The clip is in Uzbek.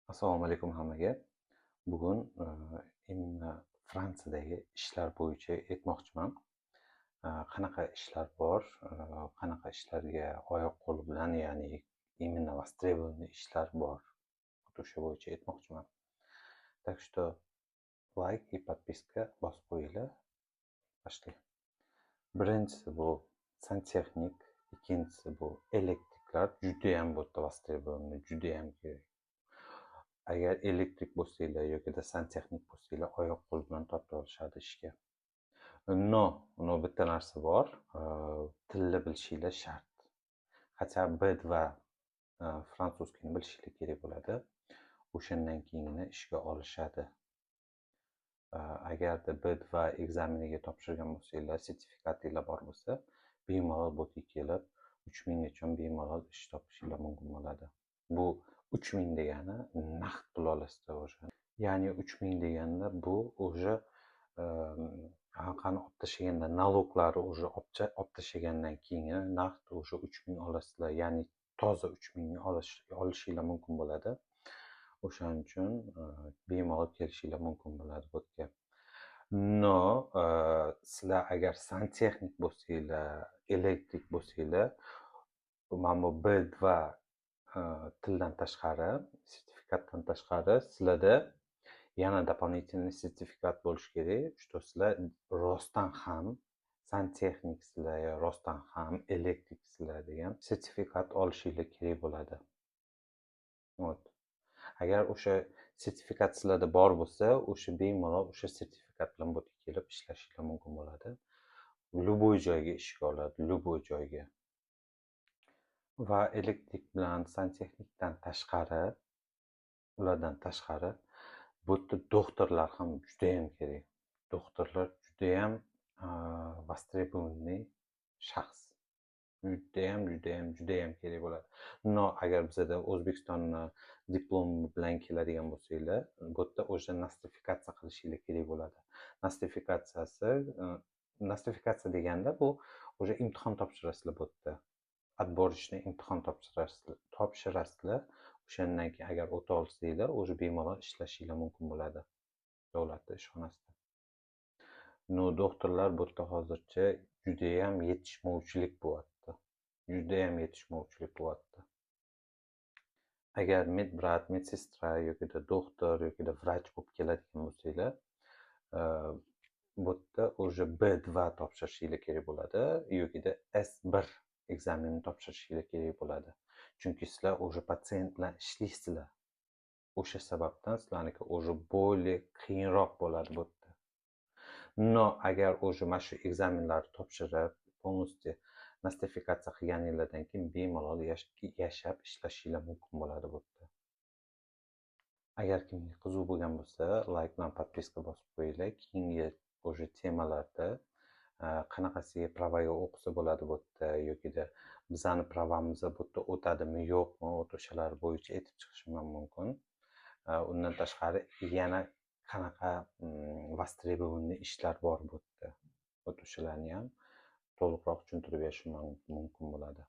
Assalomu alaykum hammaga. Bugun именно Fransiyadagi ishlar bo'yicha aytmoqchiman. Qanaqa ishlar bor, qanaqa ishlarga oyoq-qo'l bilan, ya'ni именно востребованный ishlar bor. O'sha bo'yicha aytmoqchiman. Так что like и подписка bosib qo'yinglar. Boshlaylik. Birinchisi bu santexnik, ikkinchisi bu elektriklar. Judayam bu yerda востребованный, judayam kerak. Agar elektrik bo'lsanglar yoki santexnik bo'lsanglar oyoq-qo'l bilan topib olishadi ishga. No bitta narsa bor, tilni bilishinglar shart. Хотя B2 fransuzskini bilishinglar kerak bo'ladi. O'shandan keyingina ishga olishadi. Agarda B2 ekzameniga topshirgan bo'lsanglar, sertifikatinglar bor bo'lsa, bemalol bu yerga kelib 3000 gacha bemalol ish topishinglar mumkin bo'ladi. Bu 3000 degani naqd pul olasizlar o'sha. Ya'ni 3000 deganda bu o'sha qani olib tashlaganda naloglari o'sha olib tashlagandan keyin naqd o'sha 3000 olasizlar. Ya'ni toza 3000 ni olishinglar mumkin bo'ladi. O'shaning uchun bemalol kelishinglar mumkin bo'ladi bu yerga. No, sizlar agar santexnik bo'lsanglar, elektrik bo'lsanglar, mana bu B2 tildan tashqari, sertifikatdan tashqari sizlarda yana дополнительный sertifikat bo'lishi kerak, что sizlar rostdan ham santexniksizlar, rostdan ham elektriksizlar degan sertifikat olishinglar kerak bo'ladi. Вот. Agar o'sha sertifikat sizlarda bor bo'lsa, o'sha bemalol o'sha sertifikat bilan bu yerga kelib ishlashinglar mumkin bo'ladi. Любой joyga ishga oladi, любой joyga. Va elektrik bilan santexnikdan tashqari, ulardan tashqari bu yerda doktorlar ham judayam kerak. Doktorlar judayam востребованный shaxs. Judayam kerak bo'ladi. No, agar bizda O'zbekistonni diplomi bilan keladigan bo'lsanglar, bu yerda o'sha nostrifikatsiya qilishinglar kerak bo'ladi. Nostrifikatsiya deganda bu o'sha imtihon topshirasizlar bu yerda. Отборочный imtihon topshirasizlar. O'shandan keyin agar o'ta olsanglar, o'sha bemalol ishlashinglar mumkin bo'ladi davlat ishxonasida. No, doktorlar bu yerda hozircha judayam yetishmovchilik bo'lyapti. Agar medbrat, medsestra yoki doktor yoki vrach bo'lib keladigan bo'lsanglar, bu yerda o'sha B2 topshirishinglar kerak bo'ladi yoki S1 ekzamenini topshirishinglar kerak bo'ladi. Chunki sizlar o'sha patsient bilan ishlaysizlar. O'sha sababdan sizlarniki o'sha более qiyinroq bo'ladi bu yerda. No, agar o'sha mana shu ekzamenlarni topshirib, полностью nostrifikatsiya qilganinglardan keyin bemalol yashab ishlashinglar mumkin bo'ladi bu yerda. Agar kimga qiziq bo'lgan bo'lsa, like bilan podpiska bosib qo'yinglar. Keyingi o'sha temalarda qanaqasiga pravaga o'qisa bo'ladi bu yerda yoki bizani pravamiz bu yerda o'tadimi, yo'qmi, o'shalar bo'yicha aytib chiqishim mumkin. Undan tashqari yana qanaqa востребованный ishlar bor bu yerda. O'shalarni ham to'liqroq tushuntirib berishim mumkin bo'ladi.